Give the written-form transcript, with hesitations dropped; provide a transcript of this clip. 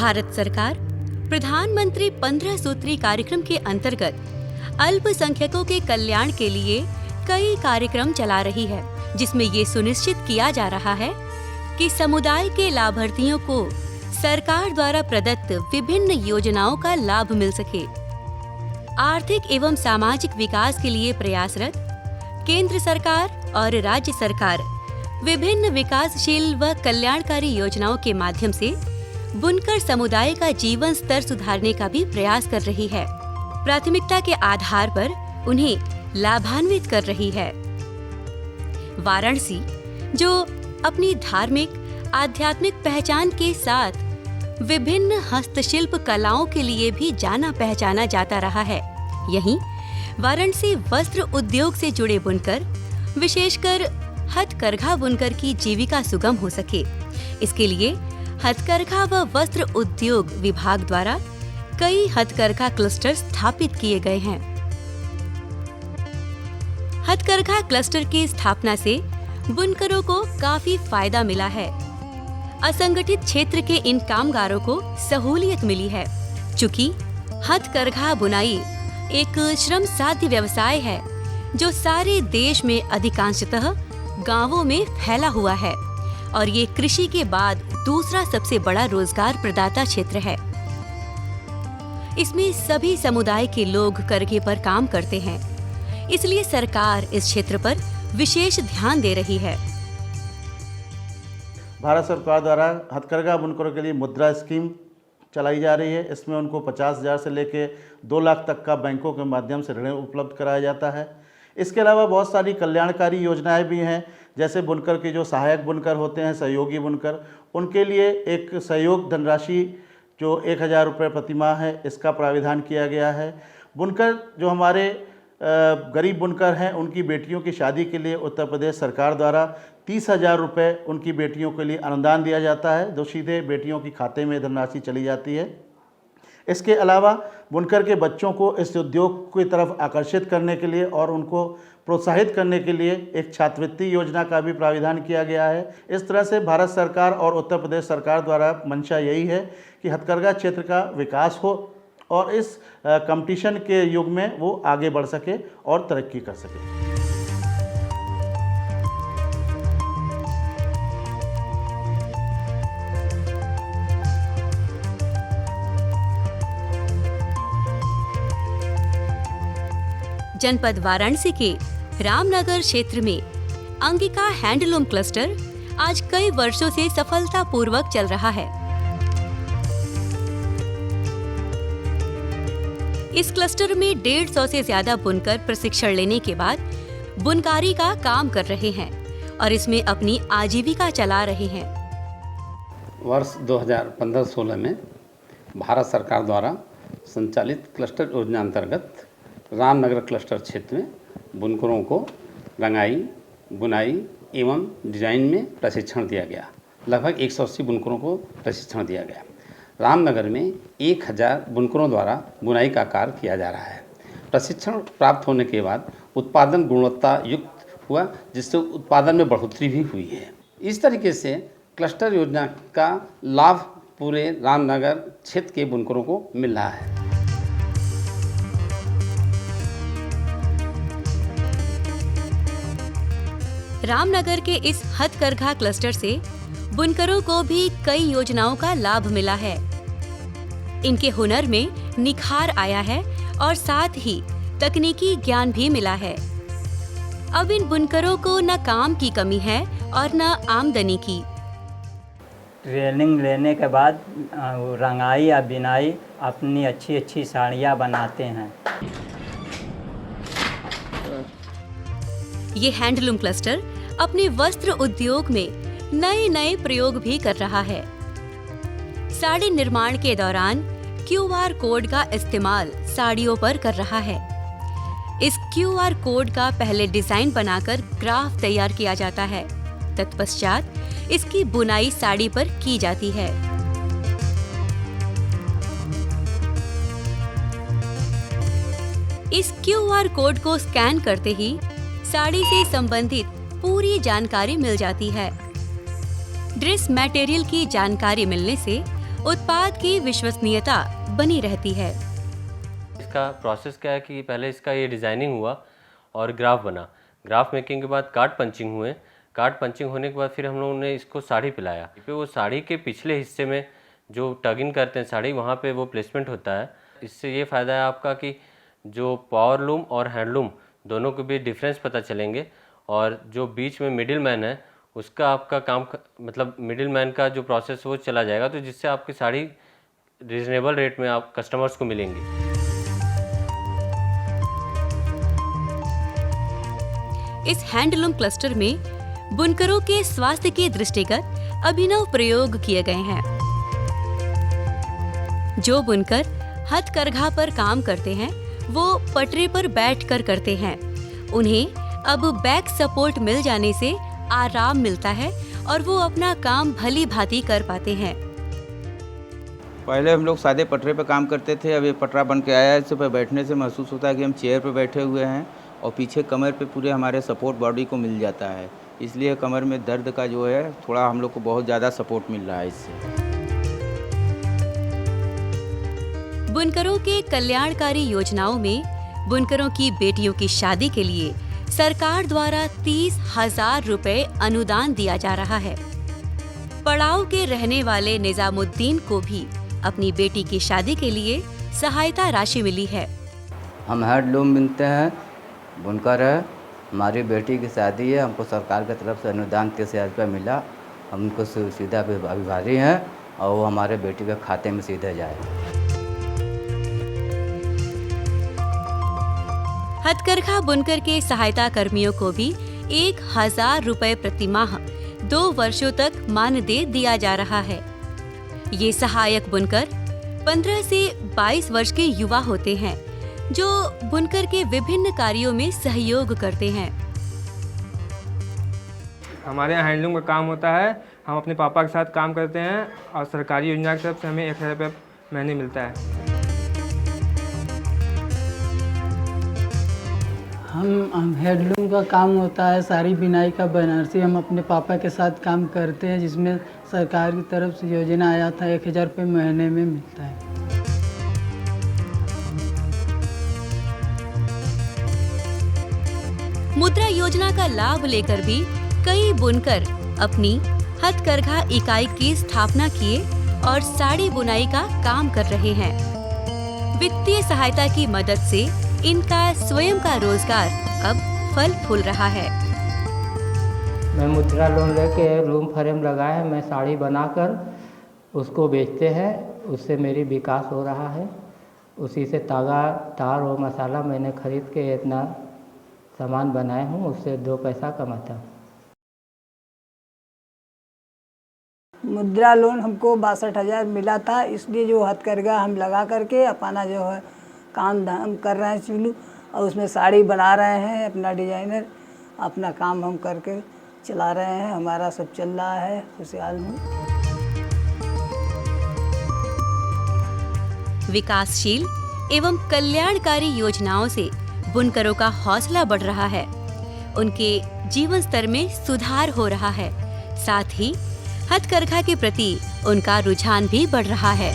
भारत सरकार प्रधानमंत्री 15 सूत्री कार्यक्रम के अंतर्गत अल्पसंख्यकों के कल्याण के लिए कई कार्यक्रम चला रही है, जिसमें ये सुनिश्चित किया जा रहा है कि समुदाय के लाभार्थियों को सरकार द्वारा प्रदत्त विभिन्न योजनाओं का लाभ मिल सके। आर्थिक एवं सामाजिक विकास के लिए प्रयासरत केंद्र सरकार और राज्य सरकार विभिन्न विकासशील व कल्याणकारी योजनाओं के माध्यम से बुनकर समुदाय का जीवन स्तर सुधारने का भी प्रयास कर रही है। प्राथमिकता के आधार पर उन्हें लाभान्वित कर रही है। वाराणसी, जो अपनी धार्मिक आध्यात्मिक पहचान के साथ विभिन्न हस्तशिल्प कलाओं के लिए भी जाना पहचाना जाता रहा है, यहीं वाराणसी वस्त्र उद्योग से जुड़े बुनकर, विशेषकर हथकरघा बुनकर की जीविका सुगम हो सके, इसके लिए हथकरघा व वस्त्र उद्योग विभाग द्वारा कई हथकरघा क्लस्टर स्थापित किए गए हैं। हथकरघा क्लस्टर की स्थापना से बुनकरों को काफी फायदा मिला है। असंगठित क्षेत्र के इन कामगारों को सहूलियत मिली है, चूँकि हथकरघा बुनाई एक श्रम साध्य व्यवसाय है जो सारे देश में अधिकांशतः गांवों में फैला हुआ है और ये कृषि के बाद दूसरा सबसे बड़ा रोजगार प्रदाता क्षेत्र है। इसमें सभी समुदाय के लोग करघे पर काम करते हैं, इसलिए सरकार इस क्षेत्र पर विशेष ध्यान दे रही है। भारत सरकार द्वारा हथकरघा बुनकरों के लिए मुद्रा स्कीम चलाई जा रही है। इसमें उनको 50,000 से लेके 2 लाख तक का बैंकों के माध्यम से ऋण उपलब्ध कराया जाता है। इसके अलावा बहुत सारी कल्याणकारी योजनाएं भी हैं, जैसे बुनकर के जो सहायक बुनकर होते हैं, सहयोगी बुनकर, उनके लिए एक सहयोग धनराशि जो 1,000 रुपये प्रतिमाह है, इसका प्राविधान किया गया है। बुनकर जो हमारे गरीब बुनकर हैं, उनकी बेटियों की शादी के लिए उत्तर प्रदेश सरकार द्वारा 30,000 रुपये उनकी बेटियों के लिए अनुदान दिया जाता है, जो सीधे बेटियों की खाते में धनराशि चली जाती है। इसके अलावा बुनकर के बच्चों को इस उद्योग की तरफ आकर्षित करने के लिए और उनको प्रोत्साहित करने के लिए एक छात्रवृत्ति योजना का भी प्राविधान किया गया है। इस तरह से भारत सरकार और उत्तर प्रदेश सरकार द्वारा मंशा यही है कि हथकरघा क्षेत्र का विकास हो और इस कंपटीशन के युग में वो आगे बढ़ सके और तरक्की कर सके। जनपद वाराणसी के रामनगर क्षेत्र में अंगिका हैंडलूम क्लस्टर आज कई वर्षों से सफलतापूर्वक चल रहा है। इस क्लस्टर में 150 से ज्यादा बुनकर प्रशिक्षण लेने के बाद बुनकारी का काम कर रहे हैं और इसमें अपनी आजीविका चला रहे हैं। वर्ष 2015-16 में भारत सरकार द्वारा संचालित क्लस्टर योजना अंतर्गत रामनगर क्लस्टर क्षेत्र में बुनकरों को रंगाई, बुनाई एवं डिजाइन में प्रशिक्षण दिया गया। लगभग 180 बुनकरों को प्रशिक्षण दिया गया। रामनगर में 1,000 बुनकरों द्वारा बुनाई का कार्य किया जा रहा है। प्रशिक्षण प्राप्त होने के बाद उत्पादन गुणवत्ता युक्त हुआ, जिससे उत्पादन में बढ़ोतरी भी हुई है। इस तरीके से क्लस्टर योजना का लाभ पूरे रामनगर क्षेत्र के बुनकरों को मिल रहा है। रामनगर के इस हथकरघा क्लस्टर से बुनकरों को भी कई योजनाओं का लाभ मिला है। इनके हुनर में निखार आया है और साथ ही तकनीकी ज्ञान भी मिला है। अब इन बुनकरों को न काम की कमी है और न आमदनी की। ट्रेनिंग लेने के बाद रंगाई या बिनाई अपनी अच्छी अच्छी साड़ियाँ बनाते हैं। ये हैंडलूम क्लस्टर अपने वस्त्र उद्योग में नए नए प्रयोग भी कर रहा है। साड़ी निर्माण के दौरान QR कोड का इस्तेमाल साड़ियों पर कर रहा है। इस QR कोड का पहले डिजाइन बनाकर ग्राफ तैयार किया जाता है, तत्पश्चात इसकी बुनाई साड़ी पर की जाती है। इस QR कोड को स्कैन करते ही साड़ी से संबंधित पूरी जानकारी मिल जाती है। ड्रेस मटेरियल की जानकारी मिलने से उत्पाद की विश्वसनीयता बनी रहती है। इसका प्रोसेस क्या है कि पहले इसका ये डिज़ाइनिंग हुआ और ग्राफ बना। ग्राफ मेकिंग के बाद कार्ड पंचिंग हुए। कार्ड पंचिंग होने के बाद फिर हम लोगों ने इसको साड़ी पिलाया। फिर वो साड़ी के पिछले हिस्से में जो टग इन करते हैं साड़ी, वहाँ पे वो प्लेसमेंट होता है। इससे ये फ़ायदा है आपका कि जो पावर लूम और हैंडलूम दोनों के बीच डिफरेंस पता चलेंगे, और जो बीच में मिडिल मैन है उसका आपका काम मतलब मिडिल मैन का जो प्रोसेस वो चला जाएगा, तो जिससे आपकी साड़ी रीजनेबल रेट में आप कस्टमर्स को मिलेंगी। इस हैंडलूम क्लस्टर में बुनकरों के स्वास्थ्य के दृष्टिगत अभिनव प्रयोग किए गए हैं। जो बुनकर हथकरघा पर काम करते हैं वो पटरे पर बैठकर करते हैं। उन्हें अब बैक सपोर्ट मिल जाने से आराम मिलता है और वो अपना काम भली भांति कर पाते हैं। पहले हम लोग सादे पटरे पे काम करते थे, अब ये पटरा बन के आया है। इस पे बैठने से महसूस होता है कि हम चेयर पे बैठे हुए हैं और पीछे कमर पे पूरे हमारे सपोर्ट बॉडी को मिल जाता है, इसलिए कमर में दर्द का जो है थोड़ा हम लोग को बहुत ज़्यादा सपोर्ट मिल रहा है इससे। बुनकरों के कल्याणकारी योजनाओं में बुनकरों की बेटियों की शादी के लिए सरकार द्वारा 30,000 रुपए अनुदान दिया जा रहा है। पड़ाव के रहने वाले निजामुद्दीन को भी अपनी बेटी की शादी के लिए सहायता राशि मिली है। हम हैंडलूम बुनते हैं, बुनकर है। हमारी बेटी की शादी है, हमको सरकार की तरफ से अनुदान 30,000 रुपये मिला। हम उनको सीधा अभिभारी हैं और वो हमारे बेटी के खाते में सीधे जाए। हथकरघा बुनकर के सहायता कर्मियों को भी 1,000 रुपए प्रति माह 2 वर्षों तक मानदेय दिया जा रहा है। ये सहायक बुनकर 15 से 22 वर्ष के युवा होते हैं जो बुनकर के विभिन्न कार्यों में सहयोग करते हैं। हमारे यहाँ हैंडलूम का काम होता है। हम अपने पापा के साथ काम करते हैं और सरकारी योजना की तरफ से हमें 1,000 रुपये महीने मिलता है। हम हैंडलूम का काम होता है, साड़ी बिनाई का, बनारसी। हम अपने पापा के साथ काम करते हैं, जिसमें सरकार की तरफ से योजना आया था 1,000 रुपये महीने में मिलता है। मुद्रा योजना का लाभ लेकर भी कई बुनकर अपनी हथकरघा इकाई की स्थापना किए और साड़ी बुनाई का काम कर रहे हैं। वित्तीय सहायता की मदद से इनका स्वयं का रोजगार अब फल फूल रहा है। मैं मुद्रा लोन लेके लूम फ्रेम लगाए हैं, मैं साड़ी बनाकर उसको बेचते हैं, उससे मेरी विकास हो रहा है। उसी से तागा, तार और मसाला मैंने खरीद के इतना सामान बनाए हूँ, उससे 2 पैसा कमाता हूँ। मुद्रा लोन हमको 62,000 मिला था, इसलिए जो हथकरघा हम लगा करके अपना जो है काम धाम कर रहे हैं चुलू, और उसमें साड़ी बना रहे हैं। अपना डिजाइनर अपना काम हम करके चला रहे हैं। हमारा सब चल रहा है खुशहाल में। विकासशील एवं कल्याणकारी योजनाओं से बुनकरों का हौसला बढ़ रहा है, उनके जीवन स्तर में सुधार हो रहा है, साथ ही हथकरघा के प्रति उनका रुझान भी बढ़ रहा है।